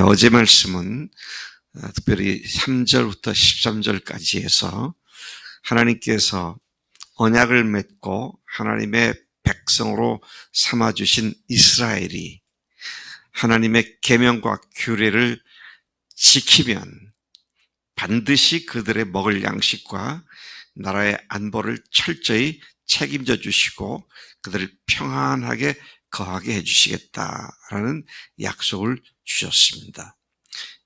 어제 말씀은 특별히 3절부터 13절까지 해서 하나님께서 언약을 맺고 하나님의 백성으로 삼아주신 이스라엘이 하나님의 계명과 규례를 지키면 반드시 그들의 먹을 양식과 나라의 안보를 철저히 책임져 주시고 그들을 평안하게 거하게 해주시겠다라는 약속을 주셨습니다.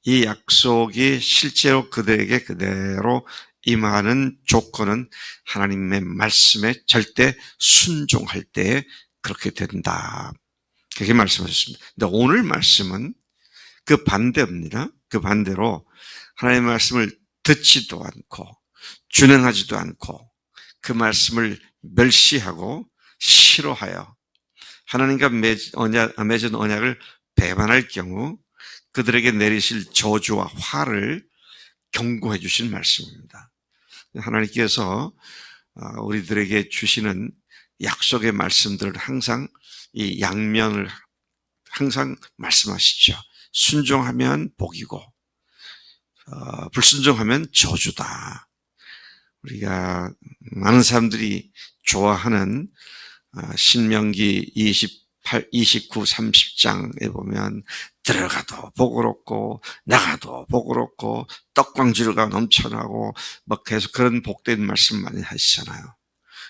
이 약속이 실제로 그들에게 그대로 임하는 조건은 하나님의 말씀에 절대 순종할 때 그렇게 된다. 그렇게 말씀하셨습니다. 근데 오늘 말씀은 그 반대입니다. 그 반대로 하나님의 말씀을 듣지도 않고 준행하지도 않고 그 말씀을 멸시하고 싫어하여 하나님과 맺은 언약을 배반할 경우 그들에게 내리실 저주와 화를 경고해 주신 말씀입니다. 하나님께서 우리들에게 주시는 약속의 말씀들을 항상 이 양면을 항상 말씀하시죠. 순종하면 복이고 불순종하면 저주다. 우리가 많은 사람들이 좋아하는 신명기 28, 29, 30장에 보면 들어가도 복으롭고 나가도 복으롭고 떡광주류가 넘쳐나고 뭐 계속 그런 복된 말씀 많이 하시잖아요.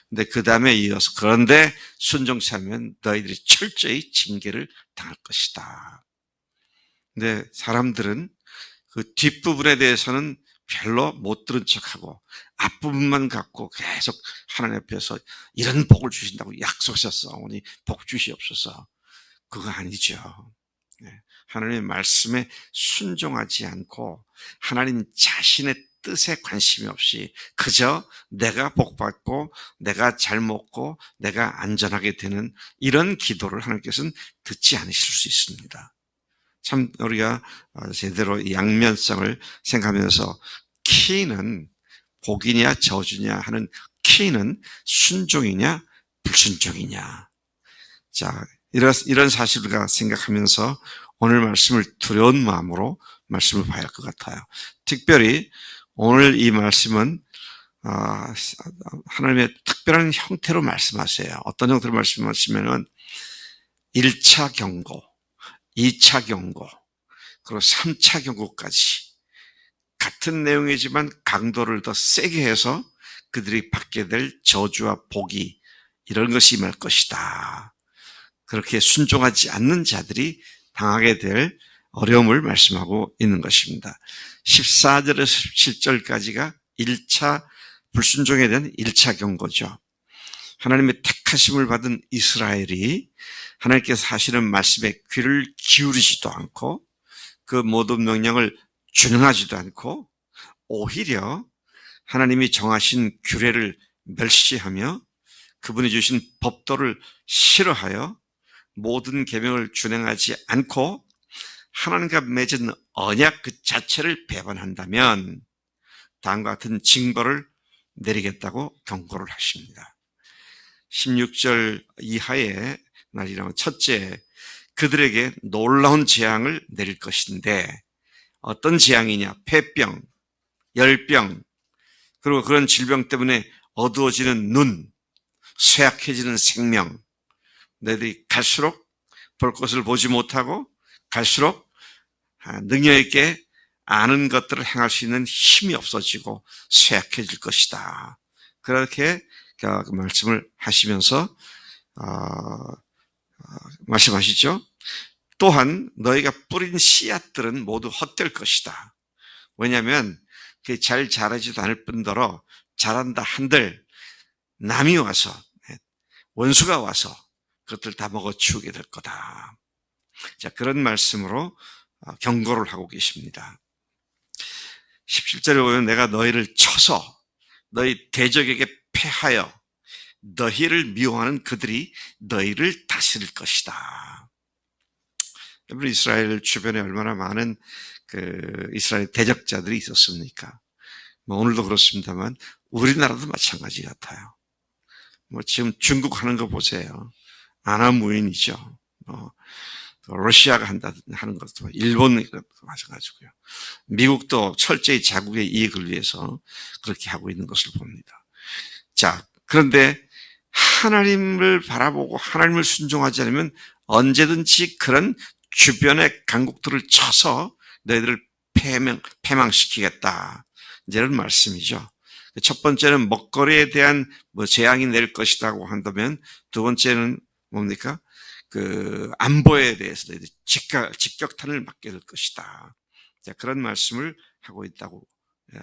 근데 그 다음에 이어서 그런데 순종치 않으면 너희들이 철저히 징계를 당할 것이다. 근데 사람들은 그 뒷부분에 대해서는 별로 못 들은 척하고 앞부분만 갖고 계속 하나님 앞에서 이런 복을 주신다고 약속하셨사오니 복 주시옵소서. 그거 아니죠. 하나님의 말씀에 순종하지 않고 하나님 자신의 뜻에 관심이 없이 그저 내가 복받고 내가 잘 먹고 내가 안전하게 되는 이런 기도를 하나님께서는 듣지 않으실 수 있습니다. 참 우리가 제대로 양면성을 생각하면서 키는 복이냐 저주냐 하는 키는 순종이냐 불순종이냐. 자, 이런 사실을 생각하면서 오늘 말씀을 두려운 마음으로 말씀을 봐야 할 것 같아요. 특별히 오늘 이 말씀은 하나님의 특별한 형태로 말씀하세요. 어떤 형태로 말씀하시면은 1차 경고, 2차 경고, 그리고 3차 경고까지 같은 내용이지만 강도를 더 세게 해서 그들이 받게 될 저주와 복이 이런 것이 임할 것이다. 그렇게 순종하지 않는 자들이 당하게 될 어려움을 말씀하고 있는 것입니다. 14절에서 17절까지가 1차 불순종에 대한 1차 경고죠. 하나님의 택하심을 받은 이스라엘이 하나님께서 하시는 말씀에 귀를 기울이지도 않고 그 모든 명령을 준행하지도 않고 오히려 하나님이 정하신 규례를 멸시하며 그분이 주신 법도를 싫어하여 모든 계명을 준행하지 않고 하나님과 맺은 언약 그 자체를 배반한다면 다음과 같은 징벌을 내리겠다고 경고를 하십니다. 16절 이하의 날이라면 첫째, 그들에게 놀라운 재앙을 내릴 것인데 어떤 재앙이냐? 폐병, 열병, 그리고 그런 질병 때문에 어두워지는 눈, 쇠약해지는 생명, 너희들이 갈수록 볼 것을 보지 못하고 갈수록 능력 있게 아는 것들을 행할 수 있는 힘이 없어지고 쇠약해질 것이다. 그렇게 말씀을 하시면서 말씀하시죠. 또한 너희가 뿌린 씨앗들은 모두 헛될 것이다. 왜냐하면 잘 자라지도 않을 뿐더러 자란다 한들 남이 와서 원수가 와서 그것들 다 먹어 치우게 될 거다. 자, 그런 말씀으로 경고를 하고 계십니다. 17절에 보면 내가 너희를 쳐서 너희 대적에게 패하여 너희를 미워하는 그들이 너희를 다스릴 것이다. 여러분, 이스라엘 주변에 얼마나 많은 이스라엘 대적자들이 있었습니까? 오늘도 그렇습니다만 우리나라도 마찬가지 같아요. 지금 중국 하는 거 보세요. 아나무인이죠. 또 러시아가 하는 것도, 일본이 마찬가지고요. 미국도 철저히 자국의 이익을 위해서 그렇게 하고 있는 것을 봅니다. 자, 그런데 하나님을 바라보고 하나님을 순종하지 않으면 언제든지 그런 주변의 강국들을 쳐서 너희들을 패망시키겠다. 이런 말씀이죠. 첫 번째는 먹거리에 대한 재앙이 낼 것이라고 한다면, 두 번째는 뭡니까? 안보에 대해서 너희들 직격탄을 맞게 될 것이다. 자, 그런 말씀을 하고 있다고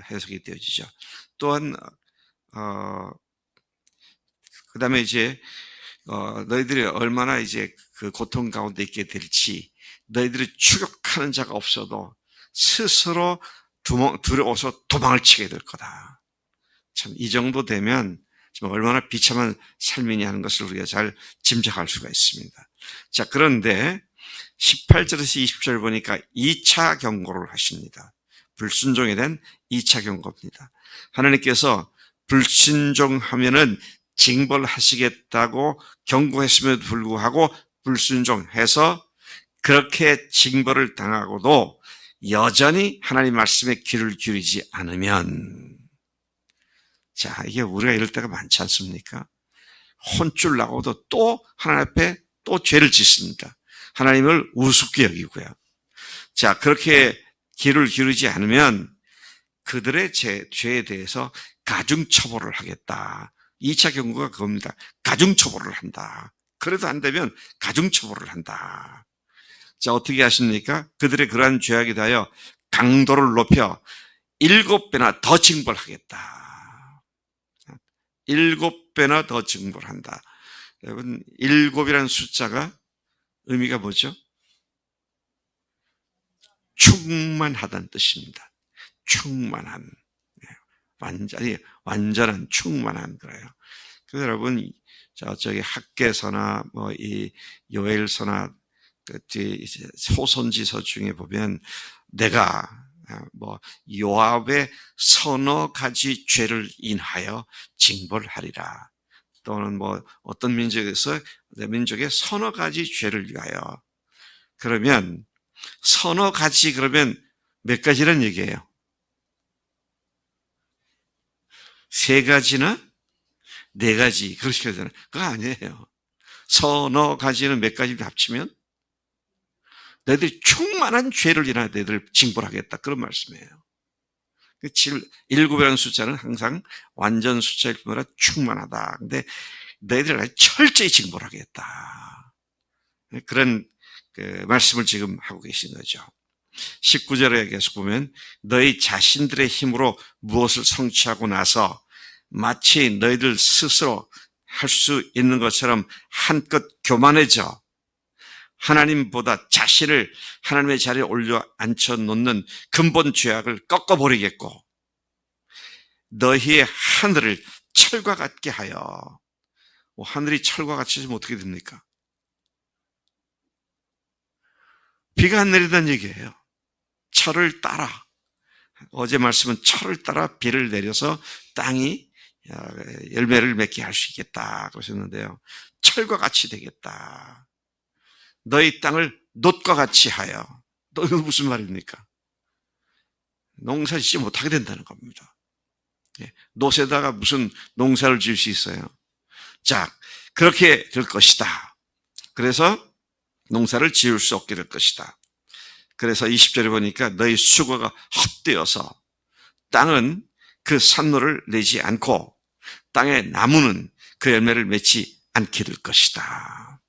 해석이 되어지죠. 또한, 그 다음에 이제, 너희들이 얼마나 이제 그 고통 가운데 있게 될지, 너희들이 추격하는 자가 없어도 스스로 두려워서 도망을 치게 될 거다. 참, 이 정도 되면 정말 얼마나 비참한 삶이냐 하는 것을 우리가 잘 짐작할 수가 있습니다. 자, 그런데 18절에서 20절 보니까 2차 경고를 하십니다. 불순종에 대한 2차 경고입니다. 하나님께서 불순종하면은 징벌하시겠다고 경고했음에도 불구하고 불순종해서 그렇게 징벌을 당하고도 여전히 하나님 말씀에 귀를 기울이지 않으면, 자, 이게 우리가 이럴 때가 많지 않습니까? 혼쭐 나고도 또 하나님 앞에 또 죄를 짓습니다. 하나님을 우습게 여기고요. 자, 그렇게 귀를 기울이지 않으면 그들의 죄에 대해서 가중처벌을 하겠다. 2차 경고가 그겁니다. 가중처벌을 한다. 그래도 안 되면 가중처벌을 한다. 자, 어떻게 하십니까? 그들의 그러한 죄악에 대하여 강도를 높여 7배나 더 징벌하겠다. 7배나 더 징벌한다. 여러분, 7이라는 숫자가 의미가 뭐죠? 충만하다는 뜻입니다. 충만한. 완전한 충만한 거예요. 그래서 여러분, 저기 학개서나 이 요엘서나 소선지서 중에 보면 내가 요압의 서너 가지 죄를 인하여 징벌하리라. 또는 어떤 민족에서 내 민족의 서너 가지 죄를 위하여. 그러면 서너 가지 그러면 몇 가지란 얘기예요? 3가지나 4가지 그렇게 하잖아요. 그거 아니에요. 서너 가지는 몇 가지 합치면 너희들이 충만한 죄를 인하여 너희들을 징벌하겠다. 그런 말씀이에요. 7이라는 숫자는 항상 완전 숫자일 뿐 아니라 충만하다. 근데 너희들을 철저히 징벌하겠다. 그런 말씀을 지금 하고 계신 거죠. 19절에 계속 보면 너희 자신들의 힘으로 무엇을 성취하고 나서 마치 너희들 스스로 할 수 있는 것처럼 한껏 교만해져 하나님보다 자신을 하나님의 자리에 올려 앉혀놓는 근본 죄악을 꺾어버리겠고 너희의 하늘을 철과 같게 하여. 하늘이 철과 같이 되면 어떻게 됩니까? 비가 안 내리다는 얘기예요. 철을 따라. 어제 말씀은 철을 따라 비를 내려서 땅이 열매를 맺게 할 수 있겠다 그러셨는데요. 철과 같이 되겠다. 너희 땅을 놋과 같이 하여. 이건 무슨 말입니까? 농사 짓지 못하게 된다는 겁니다. 놋에다가 무슨 농사를 지을 수 있어요? 자, 그렇게 될 것이다. 그래서 농사를 지을 수 없게 될 것이다. 그래서 20절에 보니까 너희 수고가 헛되어서 땅은 그 산노를 내지 않고 땅의 나무는 그 열매를 맺지 않게 될 것이다.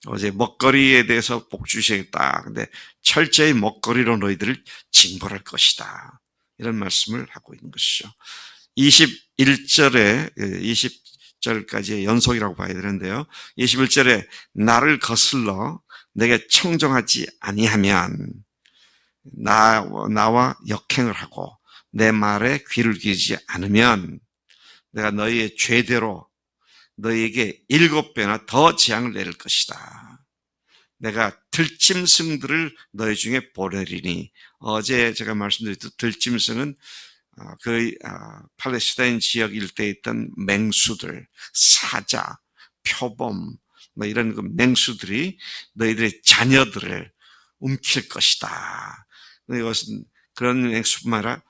어제 먹거리에 대해서 복 주시겠다. 근데 철저히 먹거리로 너희들을 징벌할 것이다. 이런 말씀을 하고 있는 것이죠. 21절에 20절까지의 연속이라고 봐야 되는데요. 21절에 나를 거슬러 내게 청정하지 아니하면 나와 역행을 하고 내 말에 귀를 기울이지 않으면 내가 너희의 죄대로 너희에게 7배나 더 재앙을 내릴 것이다. 내가 들짐승들을 너희 중에 보내리니. 어제 제가 말씀드렸던 들짐승은 팔레스타인 지역 일대에 있던 맹수들, 사자, 표범, 뭐 이런 그 맹수들이 너희들의 자녀들을 움킬 것이다. 이것은 그런 맹수뿐만 아니라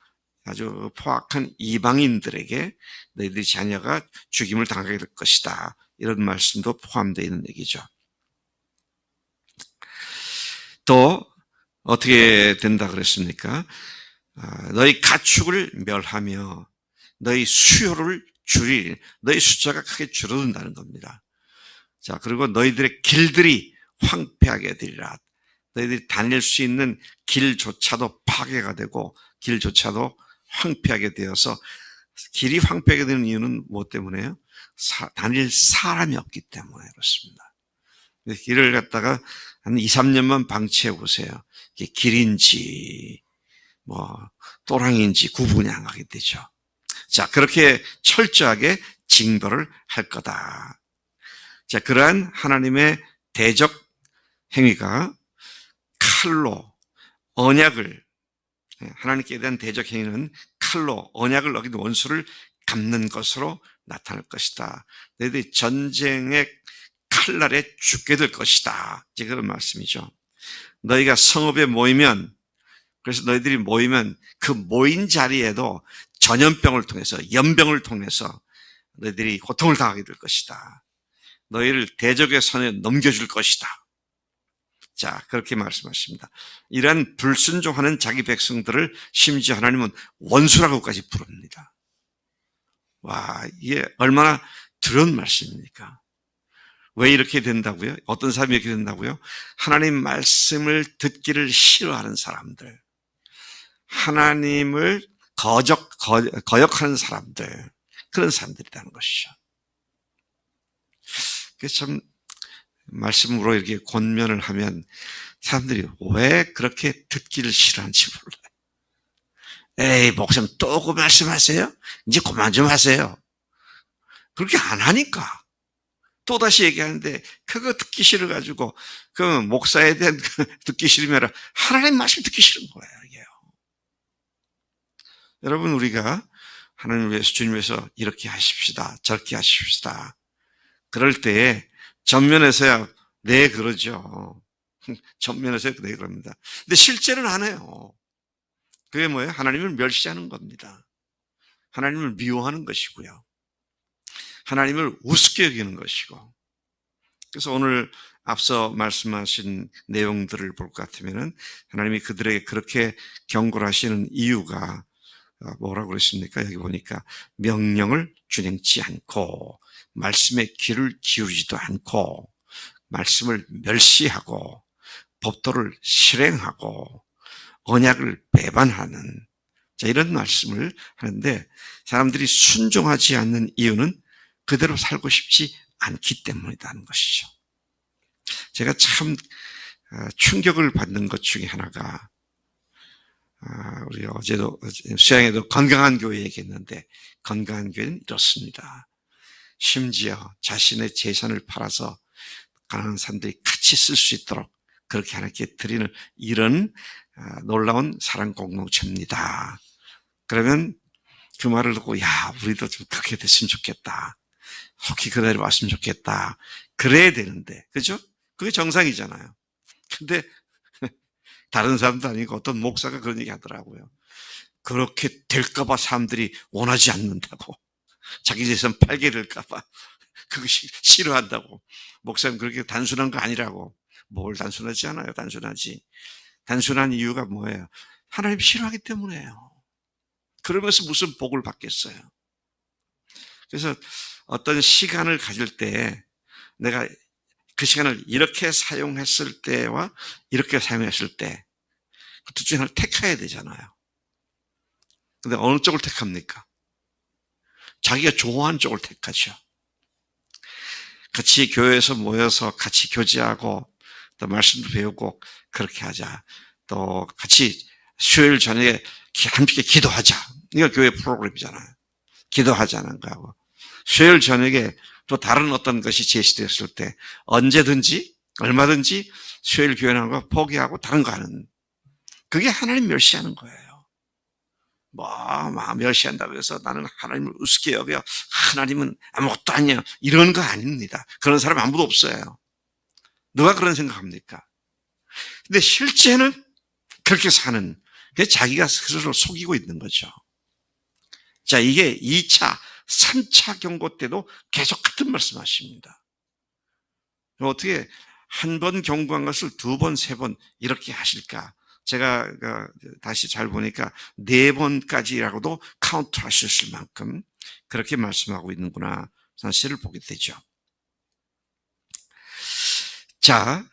아주 포악한 이방인들에게 너희들의 자녀가 죽임을 당하게 될 것이다. 이런 말씀도 포함되어 있는 얘기죠. 또 어떻게 된다 그랬습니까? 너희 가축을 멸하며 너희 수요를 줄이리. 너희 숫자가 크게 줄어든다는 겁니다. 자, 그리고 너희들의 길들이 황폐하게 되리라. 너희들이 다닐 수 있는 길조차도 파괴가 되고 길조차도 황폐하게 되어서, 길이 황폐하게 되는 이유는 무엇 때문에요? 다닐 사람이 없기 때문에 그렇습니다. 길을 갖다가 한 2, 3년만 방치해 보세요. 이게 길인지 또랑인지 구분이 안 가게 되죠. 자, 그렇게 철저하게 징벌을 할 거다. 자, 그러한 하나님의 대적 행위가 칼로 언약을, 하나님께 대한 대적 행위는 칼로 언약을 어긴 원수를 갚는 것으로 나타날 것이다. 너희들이 전쟁의 칼날에 죽게 될 것이다. 이제 그런 말씀이죠. 너희가 성읍에 모이면, 그래서 너희들이 모이면 그 모인 자리에도 전염병을 통해서, 연병을 통해서 너희들이 고통을 당하게 될 것이다. 너희를 대적의 손에 넘겨줄 것이다. 자, 그렇게 말씀하십니다. 이러한 불순종하는 자기 백성들을 심지어 하나님은 원수라고까지 부릅니다. 와, 이게 얼마나 두려운 말씀입니까? 왜 이렇게 된다고요? 어떤 사람이 이렇게 된다고요? 하나님 말씀을 듣기를 싫어하는 사람들, 하나님을 거역하는 사람들, 그런 사람들이라는 것이죠. 그래서 참 말씀으로 이렇게 권면을 하면 사람들이 왜 그렇게 듣기를 싫어하는지 몰라요. 에이, 목사님 또 그 말씀하세요? 이제 그만 좀 하세요. 그렇게 안 하니까 또다시 얘기하는데, 그거 듣기 싫어가지고 그 목사에 대한 듣기 싫으면 하나님 말씀 듣기 싫은 거예요. 이게요. 여러분, 우리가 하나님을 위해서, 주님 위해서 이렇게 하십시다, 저렇게 하십시다, 그럴 때에 전면에서야 네 그러죠. 전면에서야 네 그럽니다. 근데 실제로는 안 해요. 그게 뭐예요? 하나님을 멸시하는 겁니다. 하나님을 미워하는 것이고요. 하나님을 우습게 여기는 것이고. 그래서 오늘 앞서 말씀하신 내용들을 볼 것 같으면은 하나님이 그들에게 그렇게 경고를 하시는 이유가 뭐라고 그랬습니까? 여기 보니까 명령을 준행치 않고, 말씀에 귀를 기울이지도 않고, 말씀을 멸시하고, 법도를 실행하고, 언약을 배반하는, 자, 이런 말씀을 하는데, 사람들이 순종하지 않는 이유는 그대로 살고 싶지 않기 때문이라는 것이죠. 제가 참 충격을 받는 것 중에 하나가, 우리 어제도 수양에도 건강한 교회 얘기했는데, 건강한 교회는 이렇습니다. 심지어 자신의 재산을 팔아서 가난한 사람들이 같이 쓸 수 있도록 그렇게 하나님께 드리는 이런 놀라운 사랑 공동체입니다. 그러면 그 말을 듣고, 야, 우리도 좀 그렇게 됐으면 좋겠다, 혹시 그대로 왔으면 좋겠다, 그래야 되는데, 그죠? 그게 정상이잖아요. 근데 다른 사람도 아니고 어떤 목사가 그런 얘기 하더라고요. 그렇게 될까봐 사람들이 원하지 않는다고. 자기 재산 팔게 될까봐 그것이 싫어한다고. 목사님 그렇게 단순한 거 아니라고. 뭘 단순하지 않아요. 단순하지. 단순한 이유가 뭐예요? 하나님 싫어하기 때문에요. 그러면서 무슨 복을 받겠어요. 그래서 어떤 시간을 가질 때 내가 그 시간을 이렇게 사용했을 때와 이렇게 사용했을 때 그 둘 중에 하나를 택해야 되잖아요. 근데 어느 쪽을 택합니까? 자기가 좋아하는 쪽을 택하죠. 같이 교회에서 모여서 같이 교제하고 또 말씀도 배우고 그렇게 하자. 또 같이 수요일 저녁에 함께 기도하자. 이거 교회 프로그램이잖아요. 기도하자는 거하고, 수요일 저녁에 또 다른 어떤 것이 제시되었을 때 언제든지 얼마든지 수요일 교회라는 거 포기하고 다른 거 하는, 그게 하나님 멸시하는 거예요. 막 멸시한다고 해서 나는 하나님을 우습게 여겨 하나님은 아무것도 아니야 이런 거 아닙니다. 그런 사람 아무도 없어요. 누가 그런 생각합니까? 근데 실제는 그렇게 사는, 자기가 스스로 속이고 있는 거죠. 자, 이게 2차, 3차 경고 때도 계속 같은 말씀 하십니다. 어떻게 한 번 경고한 것을 2번, 3번 이렇게 하실까? 제가 다시 잘 보니까 4번까지라고도 카운트 하셨을 만큼 그렇게 말씀하고 있는구나 사실을 보게 되죠. 자,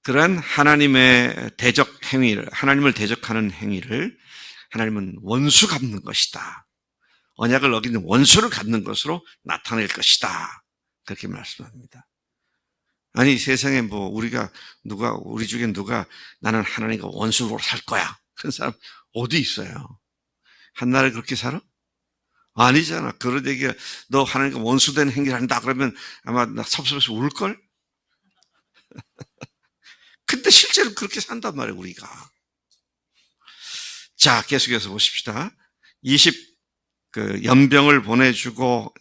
그런 하나님의 대적 행위를, 하나님을 대적하는 행위를 하나님은 원수 갚는 것이다. 언약을 어기는 원수를 갚는 것으로 나타낼 것이다. 그렇게 말씀합니다. 아니, 세상에 우리 중에 누가 나는 하나님과 원수로 살 거야. 그런 사람 어디 있어요? 한나라에 그렇게 살아? 아니잖아. 그런 얘기가 너 하나님과 원수된 행위를 한다 그러면 아마 나 섭섭해서 울걸? 근데 실제로 그렇게 산단 말이에요, 우리가. 자, 계속해서 보십시다. 연병을 보내주고,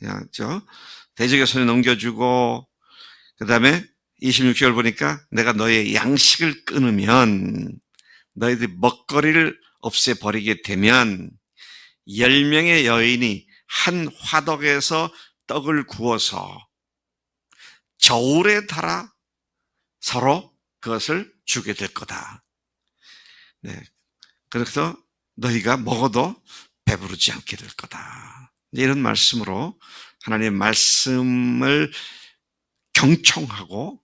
대적의 손에 넘겨주고, 그 다음에 26절 보니까 내가 너의 양식을 끊으면, 너희들이 먹거리를 없애버리게 되면, 10명의 여인이 한 화덕에서 떡을 구워서 저울에 달아 서로 그것을 주게 될 거다. 네. 그래서 너희가 먹어도 배부르지 않게 될 거다. 이런 말씀으로 하나님의 말씀을 경청하고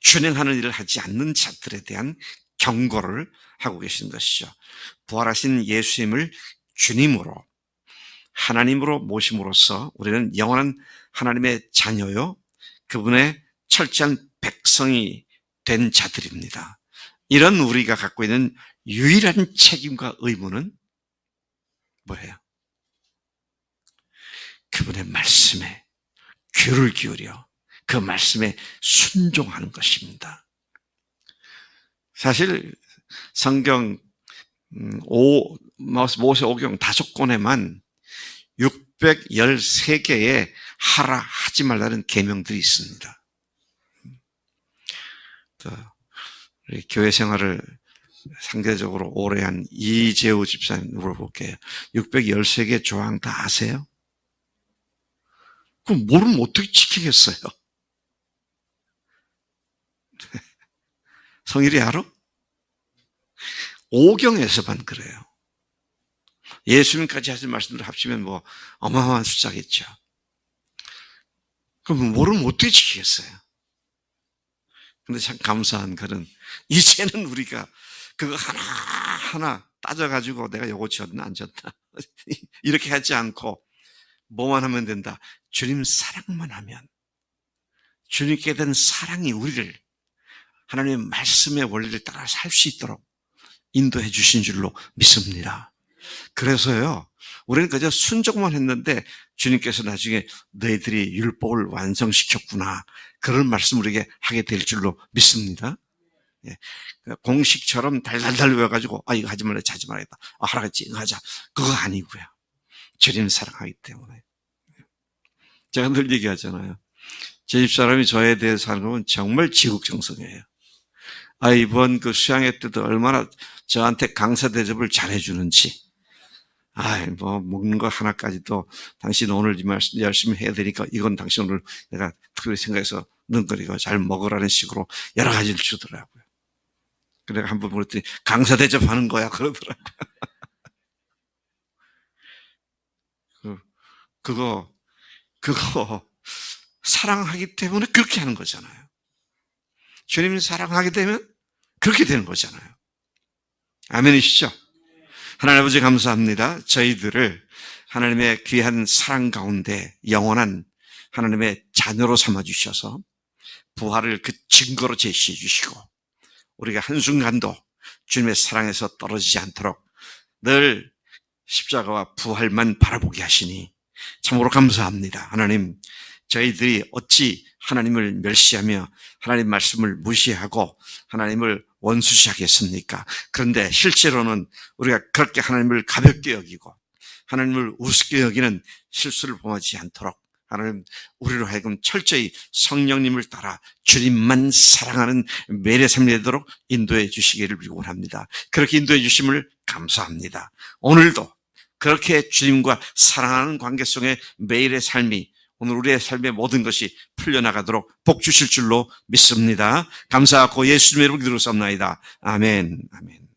준행하는 일을 하지 않는 자들에 대한 경고를 하고 계신 것이죠. 부활하신 예수님을 주님으로 하나님으로 모심으로써 우리는 영원한 하나님의 자녀요, 그분의 철저한 백성이 된 자들입니다. 이런 우리가 갖고 있는 유일한 책임과 의무는 뭐예요? 그분의 말씀에 귀를 기울여 그 말씀에 순종하는 것입니다. 사실 성경 모세오경 5권에만 613개의 하라 하지 말라는 계명들이 있습니다. 우리 교회 생활을 상대적으로 오래 한 이재우 집사님 물어볼게요. 613개 조항 다 아세요? 그럼 모르면 어떻게 지키겠어요? 성일이 알아? 오경에서만 그래요. 예수님까지 하신 말씀들 합치면 어마어마한 숫자겠죠. 그럼 모르면 어떻게 지키겠어요? 근데 참 감사한 것은 이제는 우리가 그거 하나하나 따져가지고 내가 요거 지었나 안 지었나 이렇게 하지 않고 뭐만 하면 된다. 주님 사랑만 하면, 주님께 대한 사랑이 우리를 하나님의 말씀의 원리를 따라 살 수 있도록 인도해 주신 줄로 믿습니다. 그래서요, 우리는 그저 순종만 했는데 주님께서 나중에 너희들이 율법을 완성시켰구나, 그런 말씀 우리에게 하게 될 줄로 믿습니다. 예. 공식처럼 달달달 외워가지고 이거 하지 말라, 하지 말아야겠다, 하라겠지, 이거 하자, 그거 아니고요. 주님을 사랑하기 때문에. 제가 늘 얘기하잖아요. 제 집사람이 저에 대해서 하는 건 정말 지극정성이에요. 이번 수양회 때도 얼마나 저한테 강사 대접을 잘해주는지. 먹는 거 하나까지도 당신 오늘 이 말씀 열심히 해야 되니까 이건 당신 오늘 내가 특별히 생각해서 능거리고 잘 먹으라는 식으로 여러 가지를 주더라고요. 그래서 한번 물었더니 강사 대접하는 거야 그러더라고요. 그거 사랑하기 때문에 그렇게 하는 거잖아요. 주님을 사랑하게 되면 그렇게 되는 거잖아요. 아멘이시죠? 하나님 아버지 감사합니다. 저희들을 하나님의 귀한 사랑 가운데 영원한 하나님의 자녀로 삼아주셔서 부활을 그 증거로 제시해 주시고 우리가 한순간도 주님의 사랑에서 떨어지지 않도록 늘 십자가와 부활만 바라보게 하시니 참으로 감사합니다. 하나님, 저희들이 어찌 하나님을 멸시하며 하나님 말씀을 무시하고 하나님을 원수시하겠습니까? 그런데 실제로는 우리가 그렇게 하나님을 가볍게 여기고 하나님을 우습게 여기는 실수를 범하지 않도록 하나님 우리로 하여금 철저히 성령님을 따라 주님만 사랑하는 매일의 삶이 되도록 인도해 주시기를 원합니다. 그렇게 인도해 주심을 감사합니다. 오늘도 그렇게 주님과 사랑하는 관계 속의 매일의 삶이 오늘 우리의 삶의 모든 것이 풀려나가도록 복 주실 줄로 믿습니다. 감사하고 예수님의 이름으로 기도를 쌉나이다. 아멘. 아멘.